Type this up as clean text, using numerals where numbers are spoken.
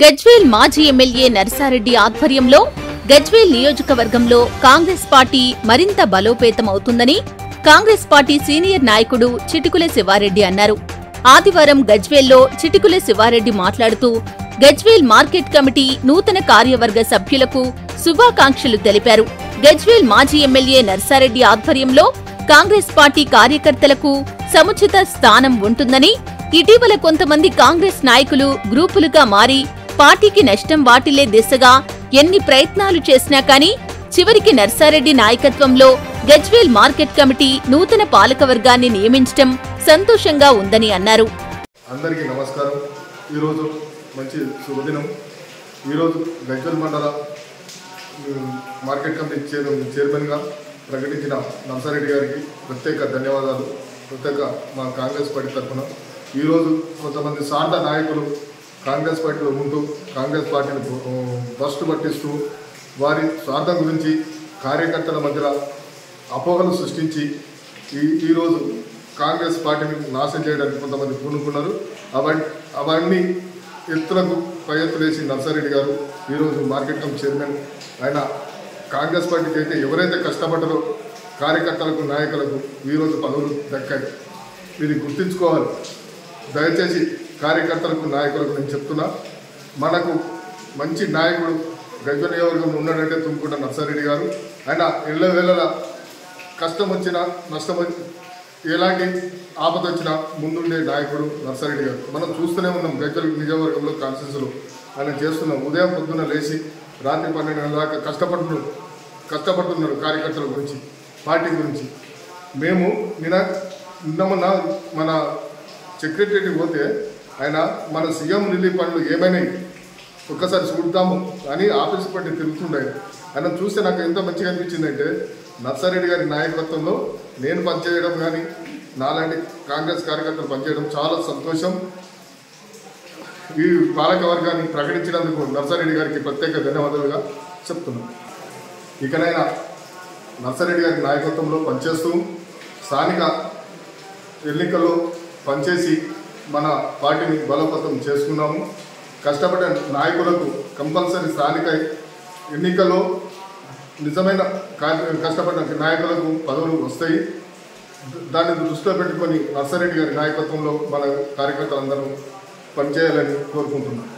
గజ్వేల్ మాజీ ఎమ్మెల్యే నర్సారెడ్డి ఆధ్వర్యంలో గజ్వేల్ నియోజకవర్గంలో కాంగ్రెస్ పార్టీ మరింత బలోపేతమవుతుందని కాంగ్రెస్ పార్టీ సీనియర్ నాయకుడు చిటికుల శివారెడ్డి అన్నారు. ఆదివారం గజ్వేల్లో చిటికుల శివారెడ్డి మాట్లాడుతూ గజ్వేల్ మార్కెట్ కమిటీ నూతన కార్యవర్గ సభ్యులకు శుభాకాంక్షలు తెలిపారు. గజ్వేల్ మాజీ ఎమ్మెల్యే నర్సారెడ్డి ఆధ్వర్యంలో కాంగ్రెస్ పార్టీ కార్యకర్తలకు సముచిత స్థానం ఉంటుందని, ఇటీవల కొంతమంది కాంగ్రెస్ నాయకులు గ్రూపులుగా మారి పార్టీకి నష్టం వాటిల్లే దిశగా ఎన్ని ప్రయత్నాలు చేసినా కానీ చివరికి నర్సారెడ్డి నాయకత్వంలో గజ్వేల్ మార్కెట్ కమిటీ నూతన పాలకవర్గాన్ని నియమించడం సంతోషంగా ఉందని అన్నారు. అందరికీ నమస్కారం. ఈరోజు మంచి శుభదినం. ఈరోజు గజ్వేల్ మండల మార్కెట్ కమిటీ చైర్మన్గా ప్రకటించిన నర్సారెడ్డి గారికి ప్రత్యేక ధన్యవాదాలు. ప్రత్యేక మా కాంగ్రెస్ పార్టీ తరఫున ఈరోజు కొంతమంది సార్థ నాయకులు కాంగ్రెస్ పార్టీలో ఉంటూ కాంగ్రెస్ పార్టీని భ్రష్టు పట్టిస్తూ వారి స్వార్థం గురించి కార్యకర్తల మధ్య అపోహలు సృష్టించి ఈరోజు కాంగ్రెస్ పార్టీని నాశనం చేయడానికి కొంతమంది పూనుకున్నారు. అవన్నీ ఎత్తులకు పై ఎత్తులేసి నర్సారెడ్డి గారు ఈరోజు మార్కెట్ కమిటీ చైర్మన్. ఆయన కాంగ్రెస్ పార్టీకి అయితే ఎవరైతే కష్టపడ్డారో కార్యకర్తలకు నాయకులకు ఈరోజు పదవులు దక్కాయి. ఇది గుర్తుంచుకోవాలి. దయచేసి కార్యకర్తలకు నాయకులకు నేను చెప్తున్నా, మనకు మంచి నాయకుడు గజ్వేల్ నియోజకవర్గంలో ఉన్నాడంటే తుమ్ముకుంట నర్సారెడ్డి గారు. ఆయన ఎల్లవేళలా కష్టం వచ్చినా నష్టం ఎలాంటి ఆపద వచ్చినా ముందుండే నాయకుడు నర్సారెడ్డి గారు. మనం చూస్తూనే ఉన్నాం గజ్వేల్ నియోజకవర్గంలో కాన్స్టిట్యూన్సీలో ఆయన చేస్తున్నాం. ఉదయం పొద్దున్న లేచి రాత్రి 12 గంటల దాకా కష్టపడుతున్నారు కార్యకర్తల గురించి, పార్టీ గురించి. మేము నిన్న మన సెక్రటరీకి పోతే ఆయన మన సీఎం రిలీఫ్ ఫండ్లు ఏమైనాయి ఒక్కసారి చూద్దాము అని ఆఫీస్ పట్టి తిరుగుతుండే. ఆయన చూస్తే నాకు ఎంత మంచిగా అనిపించిందంటే నర్సారెడ్డి గారి నాయకత్వంలో నేను పనిచేయడం కానీ నాలాంటి కాంగ్రెస్ కార్యకర్తలు పనిచేయడం చాలా సంతోషం. ఈ పాలక వర్గాన్ని ప్రకటించినందుకు నర్సారెడ్డి గారికి ప్రత్యేక ధన్యవాదాలుగా చెప్తున్నాను. ఇకనైనా నర్సారెడ్డి గారి నాయకత్వంలో పనిచేస్తూ స్థానిక ఎన్నికల్లో పనిచేసి మన పార్టీని బలోపేతం చేసుకున్నాము. కష్టపడే నాయకులకు కంపల్సరీ స్థానిక ఎన్నికల్లో నిజమైన కష్టపడిన నాయకులకు పదవులు వస్తాయి. దాన్ని దృష్టిలో పెట్టుకొని నర్సారెడ్డి గారి నాయకత్వంలో మన కార్యకర్తలందరూ పనిచేయాలని కోరుకుంటున్నాం.